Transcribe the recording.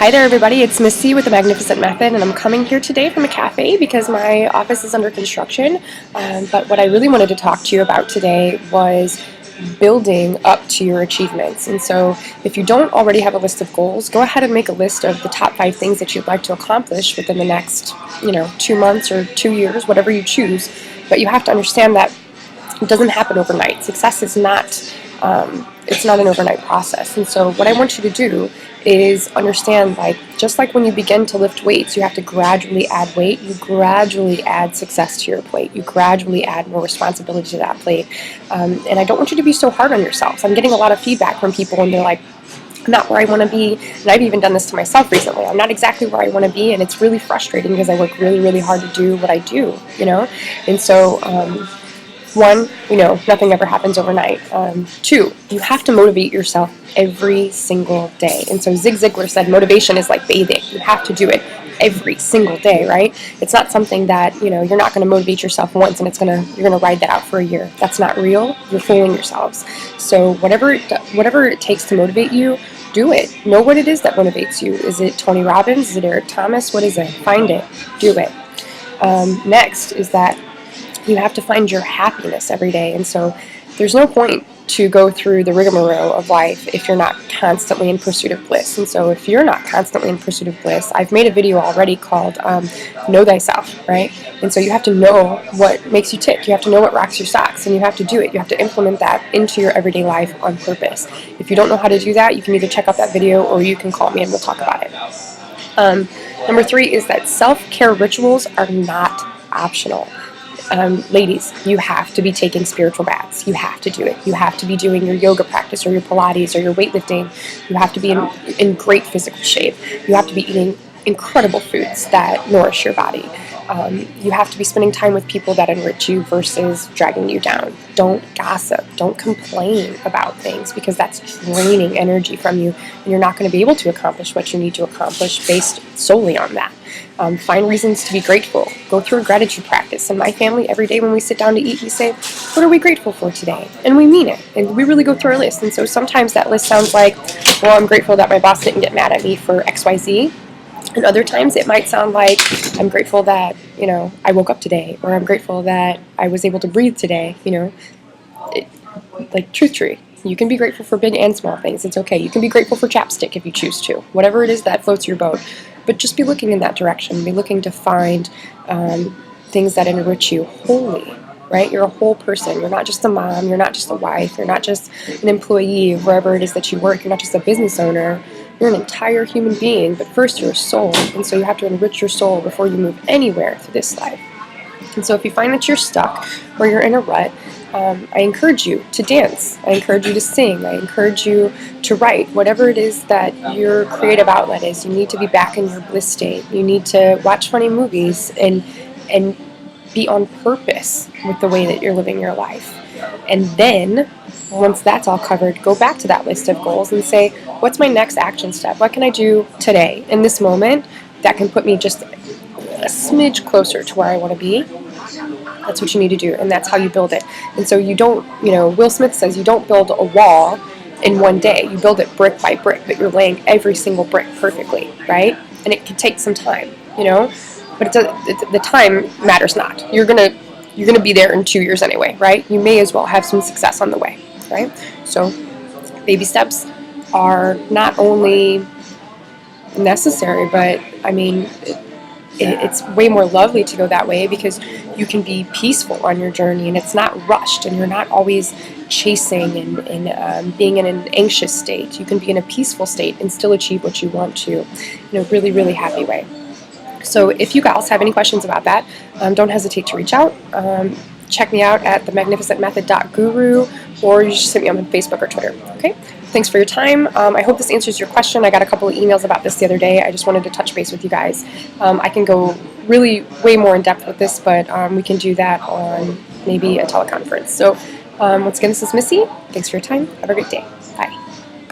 Hi there everybody, it's Missy with the Magnificent Method, and I'm coming here today from a cafe because my office is under construction. But what I really wanted to talk to you about today was building up to your achievements. And so if you don't already have a list of goals, go ahead and make a list of the top 5 things that you'd like to accomplish within the next 2 months or 2 years, whatever you choose. But you have to understand that it doesn't happen overnight. Success is not it's not an overnight process. And so what I want you to do is understand, just like when you begin to lift weights, you have to gradually add weight, you gradually add success to your plate, you gradually add more responsibility to that plate. And I don't want you to be so hard on yourself. I'm getting a lot of feedback from people and they're like, I'm not where I want to be, and I've even done this to myself recently. I'm not exactly where I want to be, and it's really frustrating because I work really, really hard to do what I do, And so, one, nothing ever happens overnight. 2, you have to motivate yourself every single day. And so Zig Ziglar said motivation is like bathing. You have to do it every single day, right? It's not something that, you're not going to motivate yourself once and you're going to ride that out for a year. That's not real. You're fooling yourselves. So whatever it takes to motivate you, do it. Know what it is that motivates you. Is it Tony Robbins? Is it Eric Thomas? What is it? Find it. Do it. Next is that you have to find your happiness every day. And so there's no point to go through the rigmarole of life if you're not constantly in pursuit of bliss. And so if you're not constantly in pursuit of bliss, I've made a video already called Know Thyself, right? And so you have to know what makes you tick. You have to know what rocks your socks, and you have to do it. You have to implement that into your everyday life on purpose. If you don't know how to do that, you can either check out that video or you can call me and we'll talk about it. Number 3 is that self-care rituals are not optional. Ladies, you have to be taking spiritual baths. You have to do it. You have to be doing your yoga practice or your Pilates or your weightlifting. You have to be in great physical shape. You have to be eating incredible foods that nourish your body. You have to be spending time with people that enrich you versus dragging you down. Don't gossip. Don't complain about things because that's draining energy from you, and you're not going to be able to accomplish what you need to accomplish based solely on that. Find reasons to be grateful. Go through a gratitude practice. In my family, every day when we sit down to eat, we say, what are we grateful for today? And we mean it. And we really go through our list. And so sometimes that list sounds like, well, I'm grateful that my boss didn't get mad at me for XYZ. And other times it might sound like, I'm grateful that, I woke up today, or I'm grateful that I was able to breathe today, like truth tree. You can be grateful for big and small things. It's okay. You can be grateful for chapstick if you choose to. Whatever it is that floats your boat. But just be looking in that direction. Be looking to find things that enrich you wholly, right? You're a whole person. You're not just a mom. You're not just a wife. You're not just an employee of wherever it is that you work. You're not just a business owner. You're an entire human being. But first, you're a soul. And so you have to enrich your soul before you move anywhere through this life. And so if you find that you're stuck or you're in a rut, I encourage you to dance. I encourage you to sing. I encourage you to write. Whatever it is that your creative outlet is, you need to be back in your bliss state. You need to watch funny movies and be on purpose with the way that you're living your life. And then, once that's all covered, go back to that list of goals and say, what's my next action step? What can I do today, in this moment, that can put me just a smidge closer to where I want to be? That's what you need to do, and that's how you build it. And so you don't, Will Smith says you don't build a wall in one day. You build it brick by brick, but you're laying every single brick perfectly, right? And it can take some time, but the time matters not. You're gonna be there in 2 years anyway, right? You may as well have some success on the way, right? So baby steps are not only necessary, but it's way more lovely to go that way because you can be peaceful on your journey and it's not rushed and you're not always chasing and being in an anxious state. You can be in a peaceful state and still achieve what you want to in a really, really happy way. So if you guys have any questions about that, don't hesitate to reach out. Check me out at themagnificentmethod.guru, or you just hit me on Facebook or Twitter. Okay? Thanks for your time. I hope this answers your question. I got a couple of emails about this the other day. I just wanted to touch base with you guys. I can go really way more in depth with this, but we can do that on maybe a teleconference. So once again, this is Missy. Thanks for your time. Have a great day.